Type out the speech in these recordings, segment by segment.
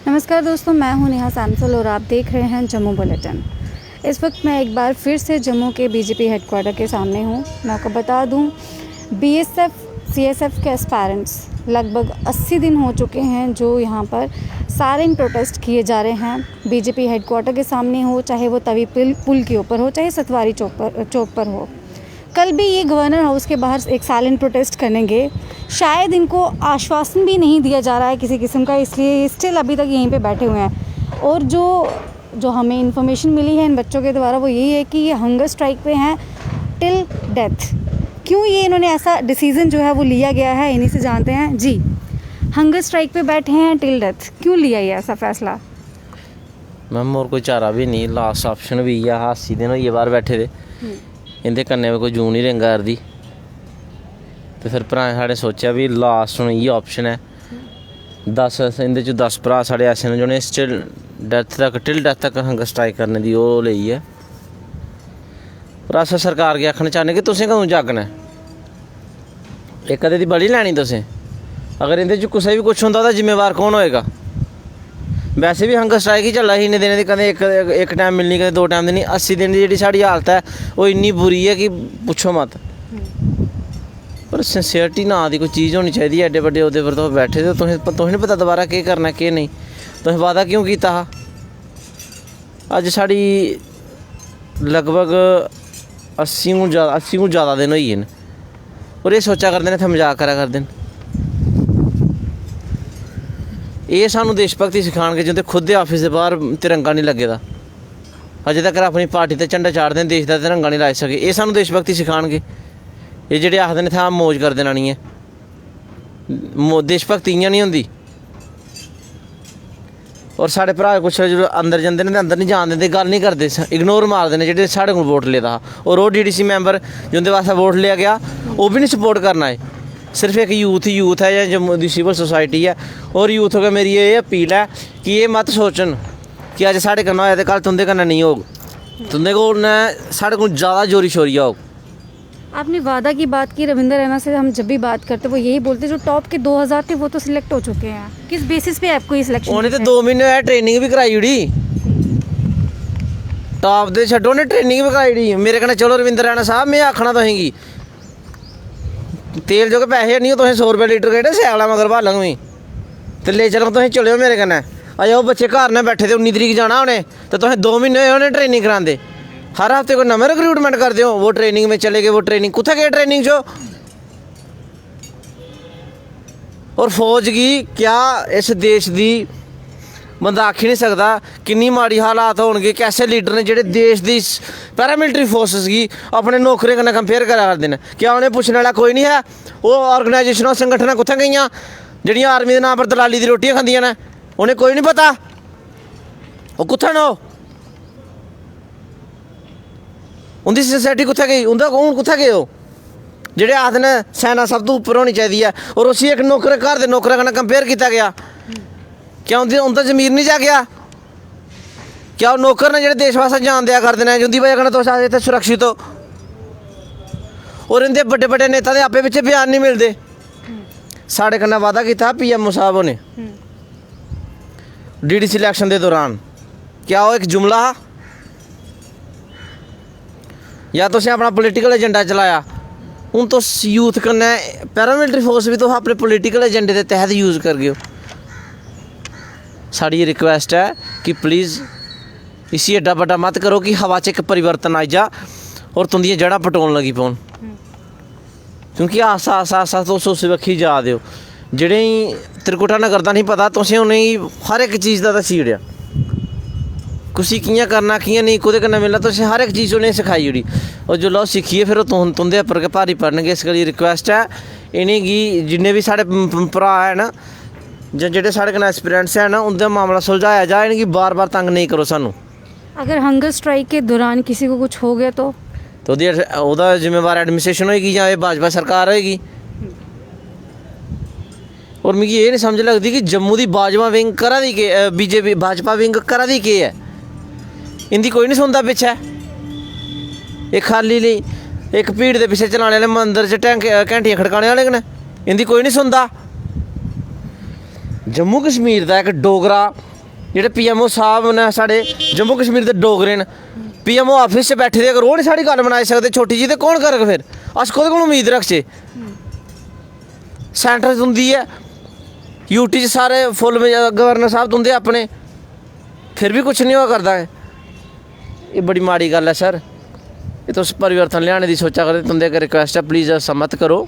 नमस्कार दोस्तों, मैं हूं नेहा सांसल और आप देख रहे हैं जम्मू बुलेटिन। इस वक्त मैं एक बार फिर से जम्मू के बीजेपी हेडक्वार्टर के सामने हूं। मैं आपको बता दूं, बीएसएफ सीएसएफ के एस्पायरेंट्स लगभग 80 दिन हो चुके हैं जो यहां पर साइलेंट प्रोटेस्ट किए जा रहे हैं। बीजेपी हेडक्वार्टर के सामने हो, चाहे वो तवी पुल के ऊपर हो, चाहे सतवारी चौक पर हो। कल भी ये गवर्नर हाउस के बाहर एक साइलेंट प्रोटेस्ट करेंगे। शायद इनको आश्वासन भी नहीं दिया जा रहा है किसी किस्म का, इसलिए स्टिल अभी तक यहीं पे बैठे हुए हैं। और जो हमें इन्फॉर्मेशन मिली है इन बच्चों के द्वारा वो यही है कि ये हंगर स्ट्राइक पे हैं टिल डेथ। क्यों ये इन्होंने ऐसा डिसीज़न जो है वो लिया गया है, इन्हीं से जानते हैं। जी, हंगर स्ट्राइक पे बैठे हैं टिल डेथ, क्यों लिया ये ऐसा फैसला? मैम और कोई चारा भी नहीं, लास्ट ऑप्शन भी इ'यै हा। 80 दिन होइए बाहर बैठे दे, इंदे कन्नै कोई जून नहीं रेंगा करदी। तो फिर भ्राएं साढ़े सोचेआ भी लास्ट हून इ'यै ऑप्शन है। 10 इंदे च 10 भ्रा साढ़े ऐसे न जि'नें टिल डेथ तक हंगर स्ट्राइक करने दी ओह् लेई है। पर अस सरकार गी आखना चाह्न्ने कि तुसें कदूं जागना है? इक अद्धे दी बड़ी लैनी तुसें? अगर इंदे च कुसै भी कुछ होंदा तां जिम्मेवार कौन होएगा? वैसे भी हंगर स्ट्राइक ही चला ही इन्ने दिनें दी, कदें एक टाइम मिलनी कदें 2 टाइम देनी। 80 दिन की जिहड़ी साढ़ी हालत है वो इन्नी बुरी है कि पुच्छो मत। पर सिंसियरिटी नां दी कोई चीज़ होनी चाहिए। एड्डे बड्डे ओह्दे पर तुस बैठे दे, तुसें नहीं पता दोबारा केह् करना केह् नहीं। तुसें वादा क्यों कीता हा? अज्ज साढ़ी लगभग 80 कोला ज़्यादा दिन होई गे न और एह् सोचा करदे न इत्थै मजाक करा करदे न। एह् सानूं देश भगती सिखाणगे जिंदे खुद दे ऑफिस दे बाहर तिरंगा नहीं लग्गे दा। अजे तक अपनी पार्टी ते झंडा चाढ़दे न, देश दा तिरंगा नहीं लाई सके। एह् सानूं देश भगती सिखाणगे? एह् जेह्ड़े आखदे न इत्थै मौज कर देना नहीं है। देश भगती इ'यां नहीं होंदी। और साढ़े भ्रा कुछ अंदर जंदे न ते अंदर नहीं जान दिंदे, गल्ल नहीं करदे, इग्नोर मारदे न जेह्ड़े साढ़े कोल वोट लेदा हा। और ओह् डीडीसी मैंबर जिंदे वास्ते वोट लिया गया ओह् भी नहीं सपोर्ट करना है। सिर्फ एक यूथ है या जम्मू दी सिविल सोसाइटी है। और यूथ को मेरी ये अपील है कि ये मत सोचन कि अज साढ़े कन्नै होया ते कल तुंदे कन्नै नहीं होग। तुंदे कोल साढ़े कोल ज़्यादा जोरी शोरिया होग। आपने वादा की बात की, रविंदर रैना से हम जब भी बात करते वो यही बोलते जो टॉप के 2000 थे वो तो सिलेक्ट हो चुके हैं। किस बेसिस पे आपको ये सिलेक्शन? उन्हें तो 2 महीने होया ट्रेनिंग भी कराई उड़ी। टॉप दे छड्डो, उन्हें ट्रेनिंग भी कराई उड़ी। मेरे कन्नै चलो रविंदर रैना साहब, में आखना तुसेंगी तेल जो कि पैसे नहीं हो, तुसें 100 रुपये लीटर केह्ड़े स्याला मगर भालङ मी ते ले चलो। तुसें चलो मेरे कन्नै। अजें ओह् बच्चे घर ने बैठे दे, 19 तरीक जाना उ'नें ते तुसें 2 महीने होए उ'नें ट्रेनिंग करांदे। हर हफ्ते कोई नमें रिक्रूटमेंट करदे हो। वो ट्रेनिंग में चले गए, वो ट्रेनिंग कुत्थै गे ट्रेनिंग चो? और फौज गी क्या इस देश दी बंदा आखी नहीं सकदा किन्नी माड़ी हालात होणगे। कैसे लीडर ने जेह्ड़े देश दी पैरामिलिट्री फोर्सिस गी अपने नौकरें कन्नै कंपेयर करा करदे न? क्या उ'नें पुच्छने आह्ला कोई नहीं है? ओह् ऑर्गेनाइजेशनां संगठनां कुत्थै गेइयां जेह्ड़ियां आर्मी दे नांऽ पर दलाली दी रोटियां खंदियां न? उ'नें कोई नहीं पता ओह् कुत्थै न? उंदी सोसाइटी कुत्थै गई? उंदा हून कुत्थै गे ओह् जेह्ड़े आखदे न सेना सब तो उप्पर होनी चाहिदी है? और उसी इक नौकर घर दे नौकरै कन्नै कंपेयर कीता गया। क्या उंदा जमीर नहीं जागेआ? क्या ओह् नौकर ने जेह्ड़े देश वास्ते जान देआ करदे न, जिंदी बजह कन्नै तुस इत्थै सुरक्षित हो? और इंदे बड्डे बड्डे नेता दे आपे पिच्छे बयान नहीं मिलदे। साढ़े कन्नै वादा कीता पीएमओ साहब होने डीडीसी इलैक्शन दे दौरान, क्या ओह् इक जुमला हा या तुसें अपना पोलिटिकल एजेंडा चलाया? हून तुस यूथ कन्नै पैरामिलिट्री फोर्स भी तुस अपने पोलिटिकल एजेंडे के तहत यूज़ करगे। साड़ी ये रिक्वेस्ट है कि प्लीज़ इसी एड्डा बड्डा मत करो कि हवा च एक परिवर्तन आई जा और तुंदियां जड़ां पटोन लगी पौन। क्योंकि आस्ता आस्ता आस्ता तुस उस बक्खी जा दे हो। जेह्ड़े त्रिकुटा नगर दा नहीं पता, तुसें उ'नेंगी हर इक चीज़ दा दस्सी ओड़ेआ। कुसी कि'यां करना कि'यां नहीं, कोह्दे कन्नै मिलना, तुसें हर इक चीज़ उ'नेंगी सखाई ओड़ी। और जेल्लै ओह् सिक्खियै फिर ओह् तुंदे उप्पर गै भारी पड़नगे। इस करियै रिक्वेस्ट है इ'नेंगी, जिन्ने बी साढ़े भ्राऽ हैन जां जेह्ड़े साढ़े कन्नै एस्पिरेंट्स हैन, उं'दा मामला सुलझाया जाए। इ'नेंगी बार बार तंग नहीं करो सानूं। अगर हंगर स्ट्राइक के दौरान किसी को कुछ हो गया तो ओह्दा जिम्मेवार एडमिनिस्ट्रेशन होएगी जां एह् भाजपा सरकार होएगी। और मिगी एह् नहीं समझ लगदी कि जम्मू दी भाजपा विंग करा दी केह्, बीजेपी भाजपा विंग करा दी केह् है? इंदी कोई नहीं सुनदा पिच्छे। एक खाली लेई एक भीड़ दे पिच्छे चलाने आह्ले, मंदर च घैंटियां खड़काने आह्ले कन्नै इंदी कोई नहीं सुनदा। जम्मू कश्मीर दा इक डोगरा जेह्ड़े PMO साहब ने साढ़े जम्मू कश्मीर दे डोगरे न, PMO ऑफिस च बैठे दे, अगर ओह् नहीं साढ़ी गल्ल बनाई सकदे छोटी जी, ते कौन करग फिर? अस कोह्दे कोल उम्मीद रखचे? सेंटर तुंदी है, यूटी च सारे फुल गवर्नर साहब तुंदे अपने, फिर भी कुछ नहीं होआ करदा है। ये बड़ी माड़ी गल्ल है सर। ये तुस परिवर्तन लियाने दी सोचा करदे, तुंदे अग्गे रिक्वेस्ट है प्लीज़ सम्मत करो।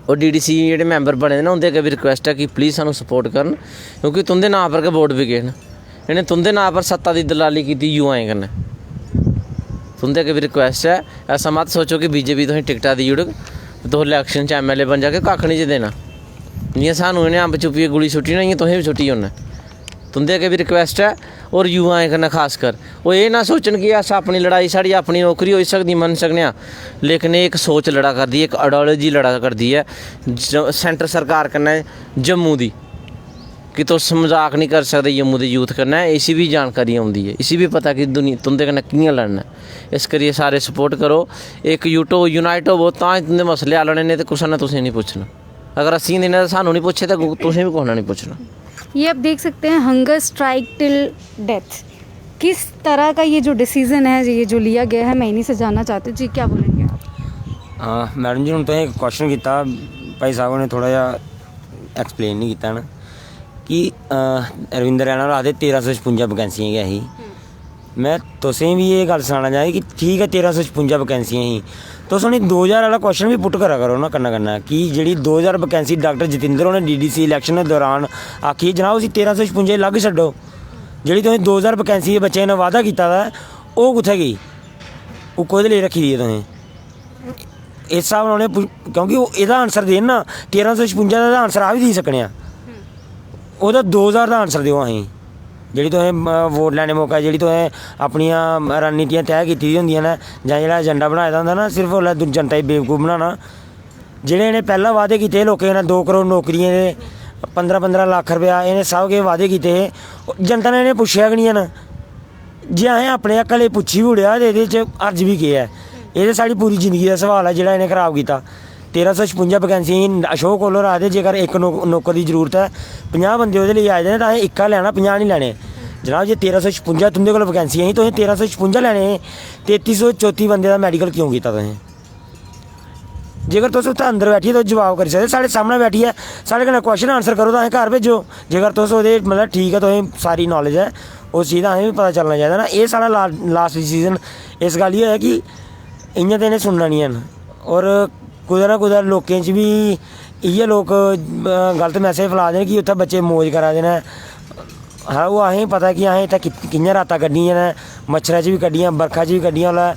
और DDC जेह्ड़े मैंबर बने दे न उंदे अग्गे भी रिक्वेस्ट है कि प्लीज़ सानू सपोर्ट करन, क्योंकि तुंदे नां पर गै वोट बिके न। इन्हें तुंदे नां पर सत्ता दी दलाली कीती युवाएं कन्नै। तुंदे अग्गे भी रिक्वेस्ट है, ऐसा मत सोचो कि BJP तुसें टिकटां देई ओड़ग, तुस इलैक्शन च MLA बन जाके कक्ख नहीं देना। जियां सानू इन्हें अम्ब चुप्पियै गोली सुट्टी ना, इयां तुसें भी सुट्टी उन्नै। तुंदे अग्गे भी रिक्वेस्ट है, और युवाएं कन्नै खास कर वो ये ना सोचन कि अस अपनी लड़ाई, साड़ी अपनी नौकरी होई सकदी, मन सकने आं, लेकिन एक सोच लड़ा करदी है, एक आइडियोलॉजी लड़ा करदी है सेंटर सरकार कन्नै जम्मू दी, कि तुस मजाक नहीं कर सकदे जम्मू दे यूथ कन्नै। इसी भी जानकारी औंदी है, इसी भी पता कि दुनिया तुंदे कन्नै कि'यां लड़ना है। इस करियै सारे सपोर्ट करो, एक यूनाइट होवो, तां तुंदे मसले हल होने, नहीं ते कुसै ने तुसें नहीं पुच्छना। अगर असीं देने ते सानू नहीं पुच्छे, तो तुसें भी कुसै ने नहीं पुच्छना। ये आप देख सकते हैं, हंगर स्ट्राइक टिल डेथ। किस तरह का ये जो डिसीजन है, ये जो लिया गया है, मैं इन्हीं से जानना चाहती हूँ जी, क्या बोलेंगे आप? मैडम जी हूँ तुसें एक क्वेश्चन किया, भाई साहब ने थोड़ा जा एक्सप्लेन नहीं किया ना, कि रविंदर रैना होर आखदे 1356 वैकेंसियां गै ही। मैं तुसें भी ये गल सनाना चाहे कि ठीक है 1356 वैकेंसियां ही, तुस उ'नें 2000 वाला क्वेश्चन भी पुट करा करो ना कन्नै कन्नै, कि जेह्ड़ी 2000 वैकेंसी डॉक्टर जतिंदर होरें DDC इलैक्शन दे दौरान आखी जनाब उसी 1356 लग छड्डो, जेह्ड़ी तुसें 2000 वैकेंसी बच्चें ने वादा कीता दा ओह् कुत्थै गेई? ओह् कोह्दे लेई रक्खी दी है तुसें? इस स्हाब नाल उ'नें, क्योंकि ओह् एह्दा आंसर देन ना, 1356 दा आंसर आ बी देई सकने आं, ओह्दा 2000 दा आंसर देओ असें, जेह्ड़ी तुसें वोट लैने मौके जेह्ड़ी तुसें अपनियां रणनीतियां तैऽ कीती दियां होंदियां न, जां जेह्ड़ा एजेंडा बनाए दा होंदा ना, सिर्फ ओल्लै जनता गी बेवकूफ बनाना। जेह्ड़े इ'नें पैह्लें वादे कीते लोकें कन्नै, 2 करोड़ नौकरियां दे, 15-15 लक्ख रपेआ, इ'नें सब किश वादे कीते हे, जनता ने इ'नें पुच्छेआ गै नहीं न। जे असें अपने हक्का लेई पुच्छी बी ओड़ेआ ते एह्दे च अर्ज बी केह् ऐ? एह् ते साढ़ी पूरी जिंदगी दा सवाल है जेह्ड़ा इ'नें खराब कीता। 1356 वैकेंसी अशोक होर आखदे जेकर एक नौकर की जरूरत है, 50 बंदे ओह्दे लेई आए दे तां असें इक्का लैना, 50 नहीं लैने। जनाब जे 1356 तुंदे कोल वैकेंसियां ही, तुसें 1356 लैने, 3334 बंदे दा मैडिकल क्यों कीता तुसें? जेकर तुस उत्थै अंदर बैठियै तुस जवाब करी सकदे, साढ़े सामने बैठियै साढ़े कन्नै क्वेश्चन आंसर करो, तां असें घर भेजो। जेकर तुस ओह्दे मतलब ठीक है, तुसें सारी नॉलेज है उस चीज़ दा, असें भी पता चलना चाहिदा ना। एह् साढ़ा लास्ट डिसीजन इस गल्ल ही होया कि इ'यां ते इ'नें सुनना नहीं हैन, और कुदै ना कुदै लोकें च भी इ'यै लोक गलत मैसेज फैला दे न कि उत्थै बच्चे मौज करा दे न। हाँ ओह् असेंगी पता कि असें इत्थै कि'यां रातां कड्ढियां न, मच्छरै च बी कड्ढियां, बरखा च बी कड्ढियां, ओल्लै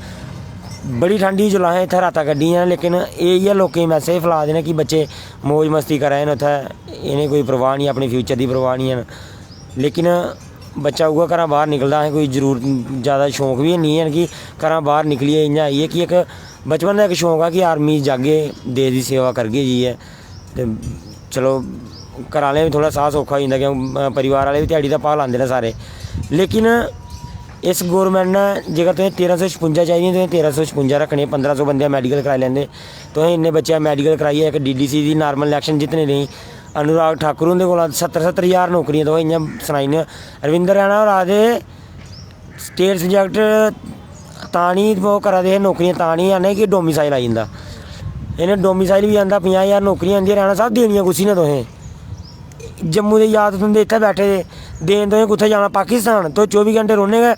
बड़ी ठंडी जेल्लै असें इत्थै रातां कड्ढियां, लेकिन इ'यै लोकें गी मैसेज फैला दे न कि बच्चे मौज मस्ती करा दे न उत्थै, इ'नें कोई परवाह नहीं, अपने फ्यूचर दी परवाह नहीं है। लेकिन बच्चा उ'ऐ घरा बाहर निकलदा, असें कोई जरूर ज़्यादा शौक भी नहीं है कि घरा बाहर निकलियै इ'यां आइए, कि इक बचपन दा इक शौक है कि आर्मी जागे, देश दी सेवा करगे जाइयै, ते चलो घर आह्लें बी थोड़ा साह् सौखा होई जंदा, क्यों परिवार आह्ले बी ध्याड़ी दा भाऽ लांदे न सारे। लेकिन इस गौरमेंट ने जेकर तुसें 1356 चाहिदियां, तुसें 1356 रक्खने, 1500 बंदे मैडिकल कराई लैंदे, तुसें इन्ने बच्चे मैडिकल कराइयै इक DDC दी नॉर्मल इलैक्शन जितने लेई अनुराग ठाकुर हुंदे कोला 70-70 हज़ार नौकरियां तुस इ'यां सनाई ने। रविंदर रैना होर आखदे स्टेट सब्जैक्ट तां नहीं ओह् करा दे हे, नौकरियां तां नहीं आने कि डोमिसाइल आई जंदा, इन्हें डोमिसाइल भी आंदा, 50,000 नौकरियां आंदियां, रैना साहब देनियां कुसी ने तुसें? जम्मू दे याद तुंदे इत्थै बैठे दे, देन तुसें कुत्थै जाना? पाकिस्तान? तुस 24 घैंटे रौह्ने गै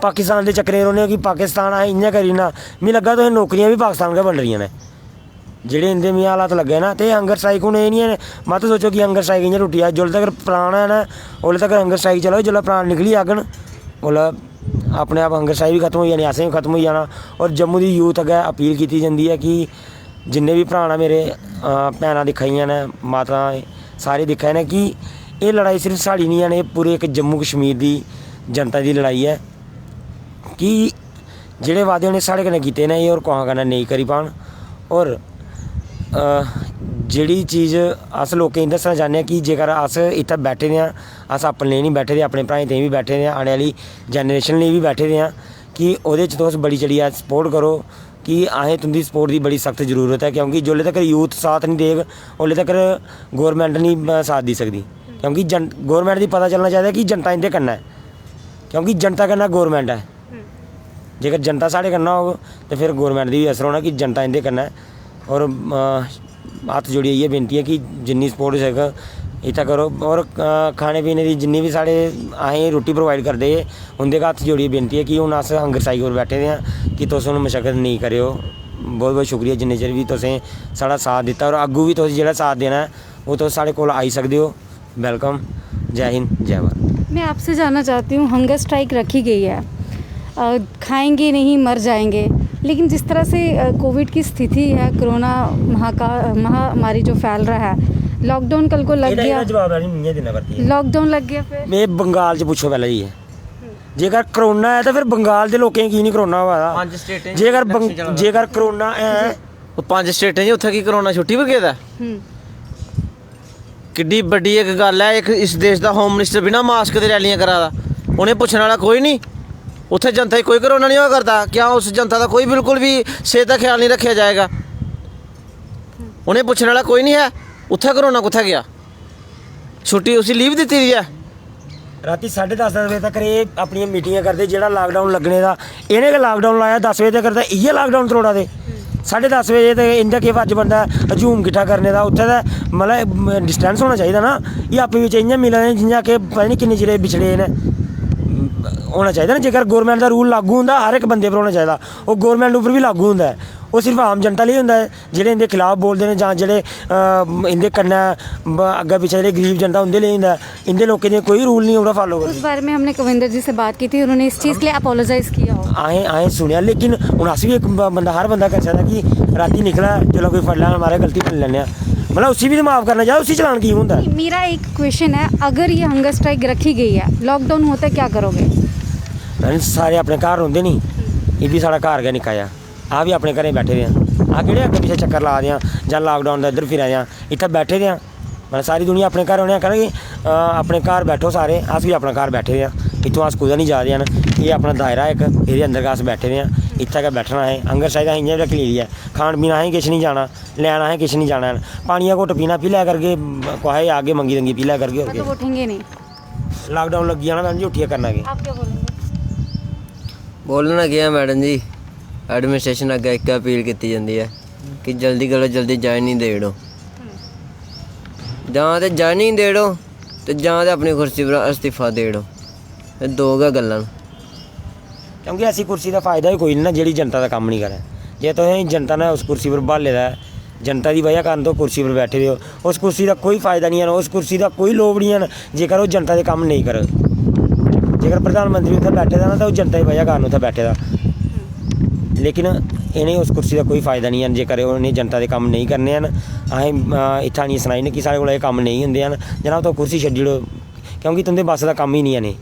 पाकिस्तान दे चक्करें रौह्ने कि पाकिस्तान असें इ'यां करी ना। मिगी लग्गा तुसें नौकरियां भी पाकिस्तान गै बन रहियां न, जेह्ड़े इंदे मिगी हालात लग्गे ना। ते हंगर स्ट्राइक हून एह् नहीं है, मत सोचो कि हंगर स्ट्राइक इ'यां टुट्टी जाए, जिसलै तक्कर प्राण है ना उसले तक्कर हंगर स्ट्राइक चलो, जिसलै प्राण निकली जाङन उसलै अपने आप हंगर स्ट्राइक भी खत्म हो जानी, असें भी खत्म हो जाना। और जम्मू दी यूथ अग्गें अपील की जंदी है कि जिन्ने भी भ्रा न मेरे, भैनां दिक्खा दियां न, माता सारे दिक्खा दे न कि एह् लड़ाई सिर्फ साढ़ी नहीं है, एह् पूरे इक जम्मू कश्मीर दी जनता दी लड़ाई है, कि जेह्ड़े वादे उ'नें साढ़े कन्नै कीते न एह् होर कुसै कन्नै नेईं करी पान। और जेह्ड़ी चीज़ अस लोकें गी दस्सना चाह्न्ने आं कि जेकर अस इत्थै बैठे दे आं, अस अपने लेई नहीं बैठे दे, अपने भ्राएं ताईं बी बैठे दे आं, आने आह्ली जनरेशन लेई बी बैठे दे आं, कि ओह्दे च तुस बड़ी चढ़ियै सपोर्ट करो, कि असें तुंदी सपोर्ट दी बड़ी सख्त जरूरत है। क्योंकि जिसले तक्कर यूथ साथ नहीं देग उसले तक्कर गौरमेंट नहीं साथ दी सकदी। क्योंकि गौरमेंट की पता चलना चाहिए कि जनता इंदे कन्नै है, क्योंकि जनता कन्नै गौरमेंट है। जेकर जनता साढ़े कन्नै होग तो फिर गौरमेंट दी भी असर होना कि जनता इंदे कन्नै है। और हाथ जोड़िए इयै बेनती है कि जिन्नी सपोर्ट हो सके इत्थै करो। और खाने पीने की जिन्नी भी साढ़े असें रोटी प्रोवाइड करदे उंदे हत्थ जोड़िए बेनती है कि हुण अस हंगर स्ट्राइक पर बैठे दे आं कि तुस हुण मशक्कत नहीं करेओ। बहुत बहुत शुक्रिया जिन्ने चिर भी तुसें साढ़ा साथ दित्ता और अग्गू भी तुस जेह्ड़ा साथ देना है वो तुस साढ़े कोल आई सकदे हो। वेलकम। जय हिंद जय भारत। मैं आपसे जानना चाहती हूँ, हंगर स्ट्राइक रखी गई है, खाएंगे नहीं मर जाएंगे, लेकिन जिस तरह से कोविड की स्थिति है, कोरोना महामारी जो फैल रहा है, लॉकडाउन कल को लग गया, जवाब नहीं देना पड़ती है। लॉकडाउन लग गया फिर मैं बंगाल च पुछो पहले जी, जेकर करोना है तो फिर बंगाल के लोगों की नहीं करोना हुआ दा? 5 स्टेटें जेकर करोना है वो 5 स्टेटें उत्थे की करोना छुट्टी पर गेदा? किड्डी बड्डी एक गल है, एक इस देश का होम मिनिस्टर बिना मास्क के रैलियां करा दा, उन्हें पुछने वाला कोई नहीं। उत्थे जनता कोई करोना नहीं हुआ करता, क्या उस जनता का कोई बिल्कुल भी सेहत का ख्याल नहीं रखा जाएगा? उन्हें पुछने वाला कोई नहीं है। उत्थे करोना कुत्थे गया? छुट्टी उसी लीव दी हुई है। राती 10:30 बजे तक ये अपनी मीटिंग करते, जो लॉकडाउन लगने का इन्हें गै लॉकडाउन लाया 10 बजे तक, इयै लॉकडाउन तरोड़ा दे 10:30 बजे तक इंदा केह् फर्ज बनदा हजूम किट्ठा करने का? उत्थे तो मतलब डिस्टेंस होना चाहिए ना, ये आपें बिच इ'यां मिला दे जि'यां कि पता नहीं किन्ने चिरे बिछड़े न होना चाहिए ना। जेकर गौरमेंट का रूल लागू होंदा हर एक बंदे पर होना चाहिए, वो गौरमेंट उपर भी लागू होंदा है, वो सिर्फ आम जनता लिए होंदा है जेह्ड़े इंदे खिलाफ बोलते हैं, जां जेह्ड़े इंदे कन्नै अग्गे पिच्छे जेह्ड़े गरीब जनता उंदे लिए होंदा है। इंदे लोकें दे कोई रूल नहीं होगा फॉलो करदे। उस बारे में हमने कविंदर जी से बात की थी, उन्होंने इस चीज़ के लिए अपोलोजाइज किया हो। असें सुनिया, लेकिन हूँ अस भी एक बंदा हर बंदा कर सकदा कि राती निकला चलो कोई फड़ लैन हमारे गलती कर लैने, मतलब उसी भी तो माफ़ करना चाहिए, उसी चलान की होंदा है। मेरा एक क्वेश्चन है, अगर ये हंगर स्ट्राइक रखी गई है, लॉकडाउन होता है, क्या करोगे? सारे अपने घर रौंह्दे नी, ये भी साढ़ा घर गै निक्का जा, आ भी अपने घरें बैठे दे आं, केह्ड़े अग्गे पिच्छे चक्कर ला दे आं जां लॉकडाउन दा इद्धर फिरा दे आं, इत्थै बैठे दे आं। मतलब सारी दुनिया अपने घर, उ'नें आखना कि अपने घर बैठो सारे, अस भी अपना घर बैठे दे आं, इत्थों अस कुदै नहीं जा दे हैन, ये अपना दायरा इक, एह्दे अंदर गै अस बैठे दे आं, इत्थै गै बैठना है। हंगर स्ट्राइक असें इ'यां बी रक्खी दी ऐ, खान पीन असें किश नहीं जाना, लैन असें किश नहीं जाना, पानिया घुट्ट पीना पी लै करगे, कुसै आगे मंगी दंगी पी लै करगे। मतलब उठेंगे नहीं, लॉकडाउन लगी जाना मैडम जी, उठिए करना के आप क्या बोलेंगे? बोलना क्या मैडम जी, एडमिनिस्ट्रेशन अग्गे एक अपील की जाती है कि जल्दी करो जल्दी ज्वाइनिंग दे दो, जां ते ज्वाइनिंग दे दो ते जां ते अपनी कुर्सी पर इस्तीफा दे दो, ये दो गै गल्लां न। क्योंकि ऐसी कुर्सी का फायदा भी कोई नहीं ना जेह्ड़ी जनता का कम्म नहीं करे। जे तुसें जनता ने उस कुर्सी पर ब्हाले दा है, जनता की वजह कारण तुस कुर्सी पर बैठे दे हो, उस कुर्सी का कोई फायदा नहीं है, उस कुर्सी का कोई लोभ नहीं है जेकर वो जनता के कम्म नहीं करे। जेकर प्रधानमंत्री उत्थे बैठे दा ना तो जनता की वजह कारण उत्थे बैठे दा, लेकिन इन्हें उस कुर्सी का कोई फायदा नहीं है जेकर उन्हें जनता के कम्म नहीं करने हैं। असें इत्थै आनियै सनाई कि साढ़े कोल एह् कम्म नहीं होंदे हैं, जनाब तुस कुर्सी छड्डी ओड़ो, क्योंकि तुंदे बस का कम्म ही नहीं है ने।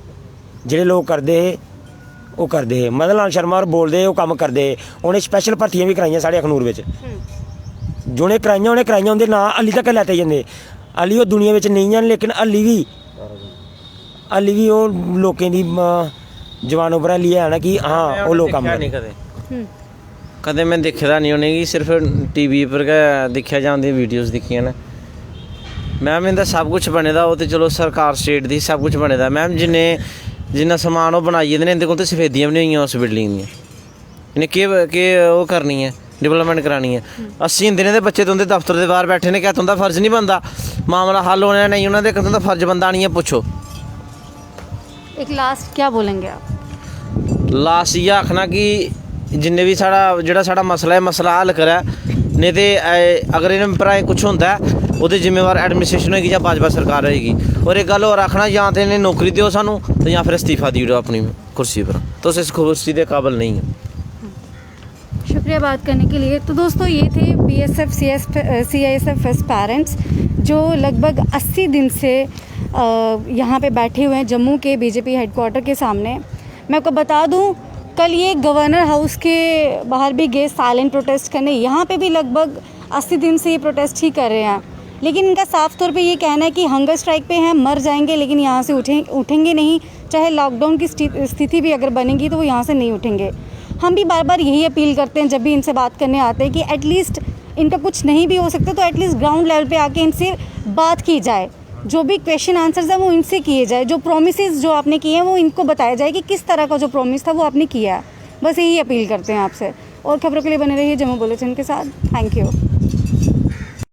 जेह्ड़े लोग करदे हे ओह् करदे हे, मदन लाल शर्मा होर बोलदे हे, ओह् कम्म करदे हे, उ'नें स्पैशल भर्थियां भी कराइयां साढ़े अखनूर बिच, जि'नें कराइयां उ'नें कराइयां, उंदे नांऽ हल्ली तक लैते जंदे, हल्ली ओह् दुनिया बिच नहीं हैन, लेकिन हल्ली भी ओह् लोकें दी जवानों पर हल्ली है ना कि हाँ ओह् लोग कम्म करदे। कदें मैं दिक्खे दा नहीं उ'नेंगी, सिर्फ टीवी पर गै दिक्खेआ जां उं'दी वीडियोज़ दिक्खियां न। मैम इंदा सब कुछ बने दा, ओह् ते चलो सरकार स्टेट दी सब कुछ बने दा मैम, जिन्ना समान ओह् बनाइयै दे इंदे कोल ते सफेदियां भी नहीं होइयां उस बिल्डिंग दियां, इ'नें केह् ओह् करनी है, डेवलपमेंट करानी है। 80 दिनें दे बच्चे तुंदे दफ्तर दे बाहर बैठे ने, क्या तुंदा फर्ज नहीं बनदा मामला हल होने नहीं, उन्होंने तुंदा फर्ज बनदा नहीं है? पुच्छो। एक लास्ट क्या बोलेंगे आप? लास्ट इ'यै आखना कि जिन्ने भी जेह्ड़ा साढ़ा मसला है, मसला हल करै, नहीं ते अगर इन्हें भ्राएं कुछ होंदा है ओह्दे जिम्मेवार एडमिनिस्ट्रेशन होएगी जां भाजपा सरकार होएगी। और एक गल होर आखना, जां ते इन्हें नौकरी देओ सानू ते जां फिर इस्तीफा देई ओड़ो अपनी कुर्सी पर, तुस इस कुर्सी के काबिल नहीं है। शुक्रिया बात करने के लिए। तो दोस्तों ये थे BSF CISF एस्पायरेंट्स जो लगभग 80 दिन से यहाँ पे बैठे हुए हैं जम्मू के BJP हेडक्वार्टर के सामने। मैं आपको बता दूँ, कल ये गवर्नर हाउस के बाहर भी गए साइलेंट प्रोटेस्ट करने, यहाँ पे भी लगभग 80 दिन से ये प्रोटेस्ट ही कर रहे हैं, लेकिन इनका साफ तौर पे ये कहना है कि हंगर स्ट्राइक पे हैं, मर जाएंगे लेकिन यहाँ से उठेंगे नहीं, चाहे लॉकडाउन की स्थिति भी अगर बनेगी तो वो यहाँ से नहीं उठेंगे। हम भी बार बार यही अपील करते हैं जब भी इनसे बात करने आते हैं कि एटलीस्ट इनका कुछ नहीं भी हो सकता तो एटलीस्ट ग्राउंड लेवल पे आके इनसे बात की जाए, जो भी क्वेश्चन आंसर्स है वो इनसे किए जाए, जो प्रोमिसेस जो आपने किए हैं वो इनको बताया जाए कि किस तरह का जो प्रॉमिस था वो आपने किया है। बस यही अपील करते हैं आपसे। और खबरों के लिए बने रहिए जम्मू बुलेटिन के साथ। Thank you.